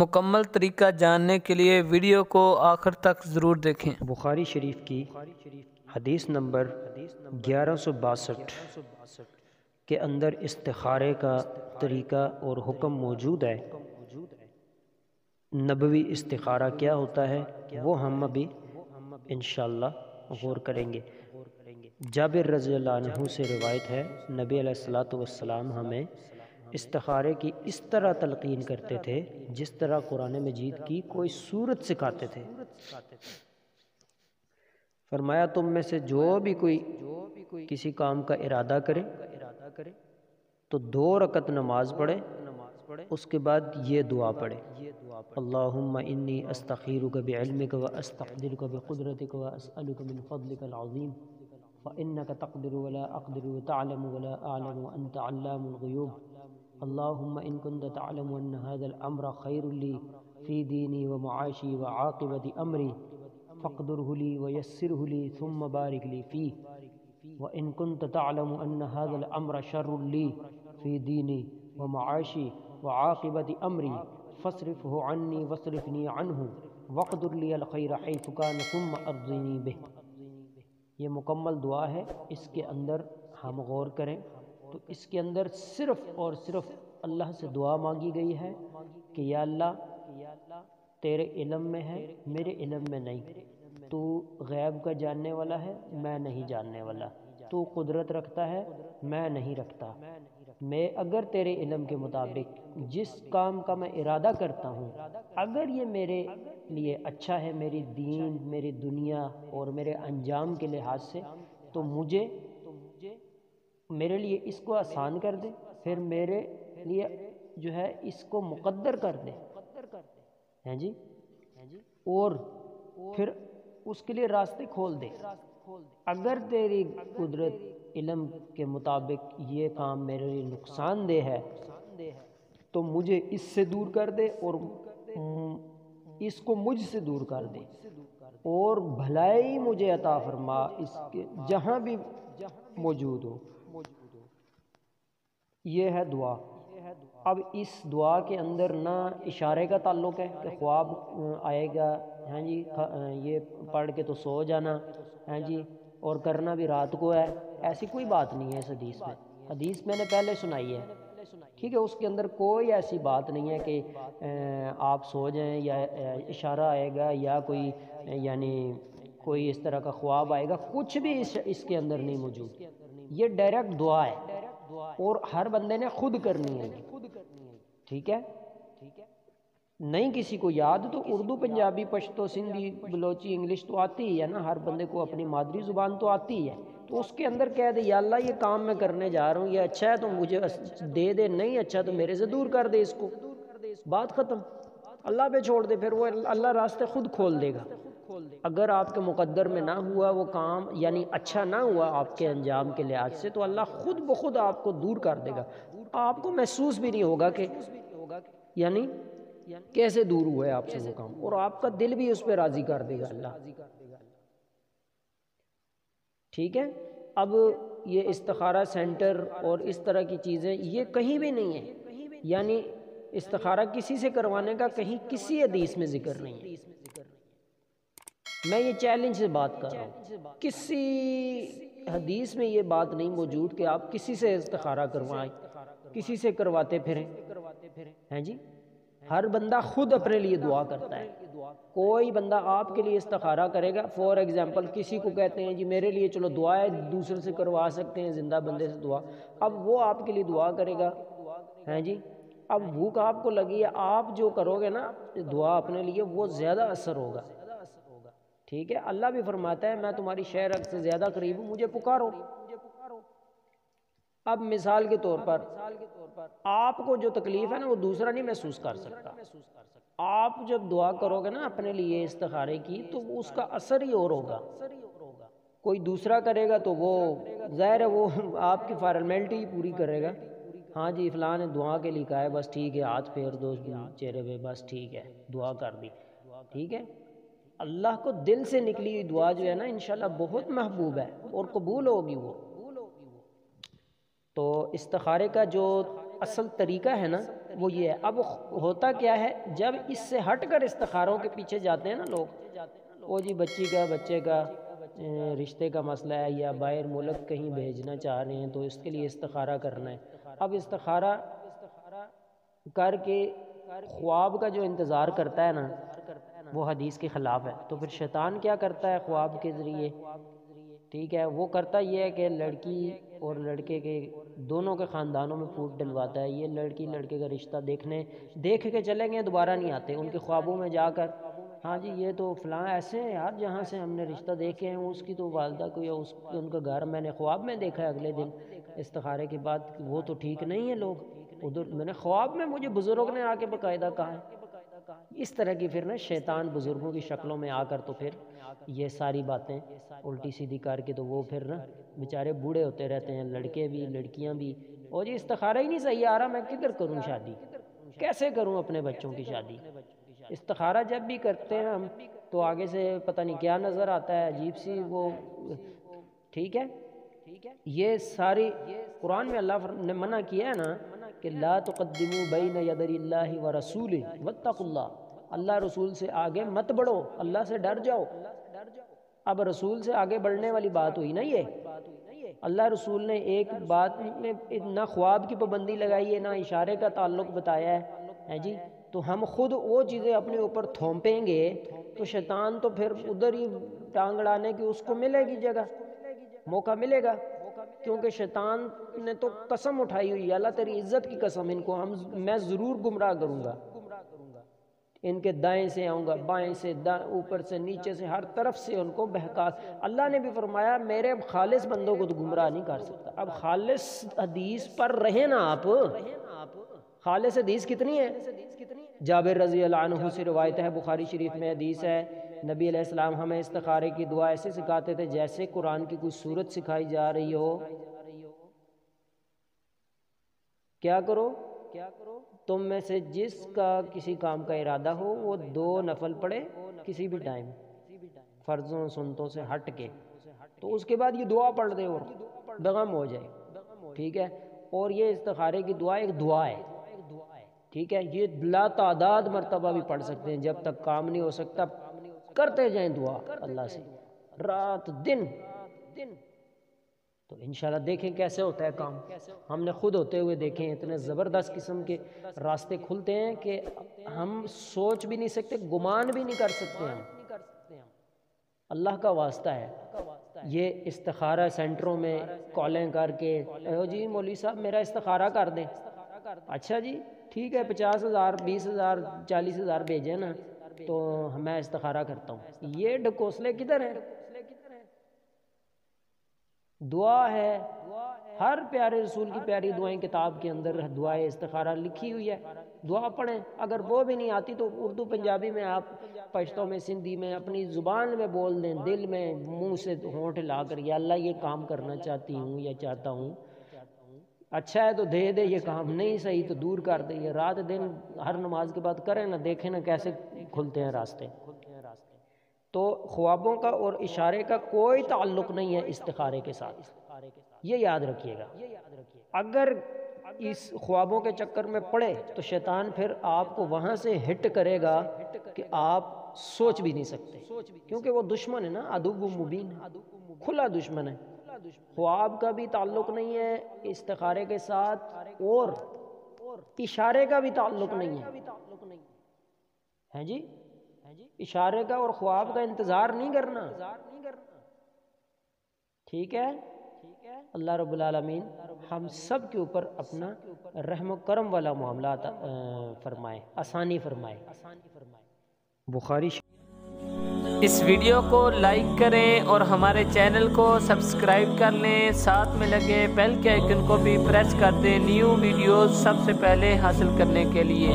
مکمل طریقہ جاننے کے لیے ویڈیو کو آخر تک ضرور دیکھیں۔ بخاری شریف کی حدیث نمبر 1162 کے اندر استخارے کا طریقہ اور حکم موجود ہے۔ نبوی استخارہ کیا ہوتا ہے وہ ہم ابھی انشاءاللہ غور کریں گے۔ جابر رضی اللہ عنہ سے روایت ہے، نبی علیہ السلام ہمیں استخارے کی اس طرح تلقین کرتے تھے جس طرح قرآن مجید کی کوئی سورت سکھاتے تھے۔ فرمایا تم میں سے جو بھی کوئی کسی کام کا ارادہ کرے تو 2 رکعت نماز پڑھے، اس کے بعد یہ دعا پڑھے، اللہم انی استخیرک بعلمک واستقدرک بقدرتک واسألک من فضلک العظیم فإنک تقدر ولا اقدر وتعلم ولا اعلم وانت علام الغیوب اللہم ان کنت تعلم ان هذا الامر خیر لی فی دینی ومعاشی وعاقبت امری فاقدره لی ویسره لی ثم بارک لی فیہ وَإِن كُنْتَ تَعْلَمُ أَنَّ هَذَا الْأَمْرَ شَرٌّ لِّي فِي دِينِي وَمَعَاشِي وَعَاقِبَةِ أَمْرِي فَاصْرِفْهُ عَنِّي وَاصْرِفْنِي عَنْهُ وَاقْدُرْ لِي الْخَيْرَ حَيْثُ كَانَ ثُمَّ أَرْضِنِي بِهِ۔ یہ مکمل دعا ہے، اس کے اندر ہم غور کریں تو اس کے اندر صرف اور صرف اللہ سے دعا مانگی گئی ہے کہ یا اللہ تیرے علم میں ہے، میرے علم میں نہیں، تو غیب کا جاننے والا ہے، میں نہیں جاننے والا، تو قدرت رکھتا ہے، میں نہیں رکھتا، میں اگر تیرے علم کے مطابق جس کام کا میں ارادہ کرتا ہوں اگر یہ میرے لیے اچھا ہے، میری دین، میری دنیا اور میرے انجام کے لحاظ سے، تو میرے لیے اس کو آسان کر دے، پھر میرے لیے جو ہے اس کو مقدر کر دے ہیں جی، اور پھر اس کے لیے راستے کھول دے۔ اگر تیری قدرت علم کے مطابق یہ کام میرے لیے نقصان دہ ہے تو مجھے اس سے دور کر دے اور اس کو مجھ سے دور کر دے، اور بھلائی مجھے عطا فرما اس کے جہاں بھی موجود ہو۔ یہ ہے دعا۔ اب اس دعا کے اندر نہ اشارے کا تعلق ہے کہ خواب آئے گا، ہاں جی یہ پڑھ کے تو سو جانا، ہاں جی اور کرنا بھی رات کو ہے، ایسی کوئی بات نہیں ہے اس حدیث میں۔ حدیث میں نے پہلے سنائی ہے، ٹھیک ہے، اس کے اندر کوئی ایسی بات نہیں ہے کہ آپ سو جائیں یا اشارہ آئے گا یا کوئی یعنی کوئی اس طرح کا خواب آئے گا، کچھ بھی اس کے اندر نہیں موجود۔ یہ ڈائریکٹ دعا ہے اور ہر بندے نے خود کرنی ہے، ٹھیک ہے، نہیں کسی کو یاد تو اردو، پنجابی، پشتو، سندھی، بلوچی، انگلش تو آتی ہی ہے نا، ہر بندے کو اپنی مادری زبان تو آتی ہی ہے، تو اس کے اندر کہہ دے یا اللہ یہ کام میں کرنے جا رہا ہوں، یہ اچھا ہے تو مجھے دے دے، نہیں اچھا تو میرے سے دور کر دے اس کو، بات ختم، اللہ پہ چھوڑ دے، پھر وہ اللہ راستے خود کھول دے گا۔ اگر آپ کے مقدر میں نہ ہوا وہ کام، یعنی اچھا نہ ہوا آپ کے انجام کے لحاظ سے، تو اللہ خود بخود آپ کو دور کر دے گا، آپ کو محسوس بھی نہیں ہوگا کہ یعنی کیسے دور ہوا ہے آپ سے وہ کام، اور آپ کا دل بھی اس پہ راضی کر دے گا اللہ، ٹھیک ہے۔ اب یہ استخارہ سینٹر اور اس طرح کی چیزیں یہ کہیں بھی نہیں ہے، یعنی استخارہ کسی سے کروانے کا کہیں کسی حدیث میں ذکر نہیں ہے، میں یہ چیلنج سے بات کر رہا ہوں، کسی حدیث میں یہ بات نہیں موجود کہ آپ کسی سے استخارہ کروائیں، کسی سے کرواتے پھریں، ہیں جی، ہر بندہ خود اپنے لیے دعا کرتا ہے۔ کوئی بندہ آپ کے لیے استخارہ کرے گا، فور ایگزامپل کسی کو کہتے ہیں جی میرے لیے چلو دعا ہے، دوسرے سے کروا سکتے ہیں زندہ بندے سے دعا، اب وہ آپ کے لیے دعا کرے گا، ہیں جی، اب بھوک آپ کو لگی ہے، آپ جو کرو گے نا دعا اپنے لیے وہ زیادہ اثر ہوگا، ٹھیک ہے۔ اللہ بھی فرماتا ہے میں تمہاری شہرت سے زیادہ قریب ہوں، مجھے پکارو۔ اب مثال کے طور پر آپ کو جو تکلیف ہے نا وہ دوسرا نہیں محسوس کر سکتا، آپ جب دعا کرو گے نا اپنے لیے استخارے کی تو اس کا اثر ہی اور ہوگا، کوئی دوسرا کرے گا تو وہ ظاہر ہے وہ آپ کی فارمیلٹی پوری کرے گا، ہاں جی فلاں نے دعا کے لیے کہا ہے بس ٹھیک ہے، ہاتھ پھیر دو چہرے پہ، بس ٹھیک ہے دعا کر دی، ٹھیک ہے۔ اللہ کو دل سے نکلی ہوئی دعا جو ہے نا انشاءاللہ بہت محبوب ہے اور قبول ہوگی وہ۔ تو استخارے کا جو اصل طریقہ ہے نا وہ یہ ہے۔ اب ہوتا کیا ہے، جب اس سے ہٹ کر استخاروں کے پیچھے جاتے ہیں نا لوگ، وہ جی بچی کا بچے کا رشتے کا مسئلہ ہے یا باہر ملک کہیں بھیجنا چاہ رہے ہیں تو اس کے لیے استخارہ کرنا ہے۔ اب استخارہ کر کے خواب کا جو انتظار کرتا ہے نا وہ حدیث کے خلاف ہے۔ تو پھر شیطان کیا کرتا ہے خواب کے ذریعے، ٹھیک ہے، وہ کرتا یہ ہے کہ لڑکی اور لڑکے کے دونوں کے خاندانوں میں پھوٹ ڈلواتا ہے۔ یہ لڑکی لڑکے کا رشتہ دیکھ کے چلیں گے، دوبارہ نہیں آتے، ان کے خوابوں میں جا کر ہاں جی یہ تو فلاں ایسے ہیں یار، جہاں سے ہم نے رشتہ دیکھے ہیں اس کی تو والدہ کو یا ان کا گھر میں نے خواب میں دیکھا ہے اگلے دن استخارے کے بعد، وہ تو ٹھیک نہیں ہے لوگ، ادھر میں نے خواب میں مجھے بزرگ نے آ کے باقاعدہ کہا ہے۔ اس طرح کی پھر نا شیطان بزرگوں کی شکلوں میں آ کر تو پھر یہ ساری باتیں الٹی سیدھی کر کے تو وہ پھر نا بیچارے بوڑھے ہوتے رہتے ہیں، لڑکے بھی لڑکیاں بھی، اور جی استخارہ ہی نہیں صحیح آ رہا، میں کدھر کروں شادی، کیسے کروں اپنے بچوں کی شادی۔ استخارہ جب بھی کرتے ہیں ہم تو آگے سے پتہ نہیں کیا نظر آتا ہے، عجیب سی وہ، ٹھیک ہے، یہ ساری قرآن میں اللہ نے منع کیا ہے نا کہ لا تقدموا بین یدی اللہ ورسولہ واتقوا اللہ، اللہ رسول سے آگے مت بڑھو، اللہ سے ڈر جاؤ۔ اب رسول سے آگے بڑھنے والی بات ہوئی نا، یہ اللہ رسول نے ایک بات میں نہ خواب کی پابندی لگائی ہے، نہ اشارے کا تعلق بتایا ہے جی، تو ہم خود وہ چیزیں اپنے اوپر تھوپیں گے تو شیطان تو پھر ادھر ہی ٹانگ اڑانے کی اس کو ملے گی جگہ، موقع ملے گا، کیونکہ شیطان نے تو قسم اٹھائی ہوئی ہے، اللہ تیری عزت کی قسم، ان کو میں ضرور گمراہ کروں گا، ان کے دائیں سے آؤں گا، بائیں سے، اوپر سے، نیچے سے، ہر طرف سے ان کو بہکا۔ اللہ نے بھی فرمایا میرے خالص بندوں کو تو گمراہ نہیں کر سکتا۔ اب خالص حدیث پر رہے نا آپ، خالص حدیث کتنی ہے؟ جابر رضی اللہ عنہ سے روایت ہے، بخاری شریف میں حدیث ہے، نبی علیہ السلام ہمیں استخارے کی دعا ایسے سکھاتے تھے جیسے قرآن کی کوئی سورت سکھائی جا رہی ہو۔ کیا کرو، تم میں سے جس کا کسی کام کا ارادہ ہو وہ 2 نفل پڑھے کسی بھی ٹائم، فرضوں سنتوں سے ہٹ کے، تو اس کے بعد یہ دعا پڑھ دے اور بغم ہو جائے، ٹھیک ہے۔ اور یہ استخارے کی دعا ایک دعا ہے، ٹھیک ہے، یہ لا تعداد مرتبہ بھی پڑھ سکتے ہیں، جب تک کام نہیں ہو سکتا کرتے جائیں دعا اللہ سے رات دن، تو انشاءاللہ دیکھیں کیسے ہوتا ہے کام۔ ہم نے خود ہوتے ہوئے دیکھیں، اتنے زبردست قسم کے راستے کھلتے ہیں کہ ہم سوچ بھی نہیں سکتے، گمان بھی نہیں کر سکتے ہم، اللہ کا واسطہ ہے۔ یہ استخارہ سینٹروں میں کالیں کر کے جی مولوی صاحب میرا استخارہ کر دیں، اچھا جی ٹھیک ہے 50,000 20,000 40,000 بھیجیں نا تو میں استخارہ کرتا ہوں، یہ ڈھکوسلے کدھر ہیں؟ دعا ہے، ہر پیارے رسول کی پیاری دعائیں کتاب کے اندر دعائے استخارہ لکھی ہوئی ہے، دعا پڑھیں۔ اگر وہ بھی نہیں آتی تو اردو پنجابی میں آپ پشتوں میں سندھی میں اپنی زبان میں بول دیں، دل میں منہ سے ہونٹ لا کر، یا اللہ یہ کام کرنا چاہتی ہوں یا چاہتا ہوں، اچھا ہے تو دے دے یہ کام، نہیں صحیح تو دور کر دے۔ یہ رات دن ہر نماز کے بعد کریں نا، دیکھیں نا کیسے کھلتے ہیں راستے۔ تو خوابوں کا اور اشارے کا کوئی تعلق نہیں ہے استخارے کے ساتھ، یہ یاد رکھیے گا۔ اگر اس خوابوں کے چکر میں پڑے تو شیطان پھر آپ کو وہاں سے ہٹ کرے گا کہ آپ سوچ بھی نہیں سکتے، کیونکہ وہ دشمن ہے نا، عدو مبین، کھلا دشمن ہے۔ خواب کا بھی تعلق نہیں ہے استخارے کے ساتھ، اور اشارے کا بھی تعلق نہیں ہے جی، اشارے کا اور خواب کا انتظار نہیں کرنا، ٹھیک ہے۔ اللہ رب العالمین ہم سب کے اوپر اپنا رحم و کرم والا معاملات فرمائے، آسانی فرمائے۔ بخاری اس ویڈیو کو لائک کریں اور ہمارے چینل کو سبسکرائب کر لیں، ساتھ میں لگے بیل کے آئیکن کو بھی پریس کر دیں نیو ویڈیوز سب سے پہلے حاصل کرنے کے لیے۔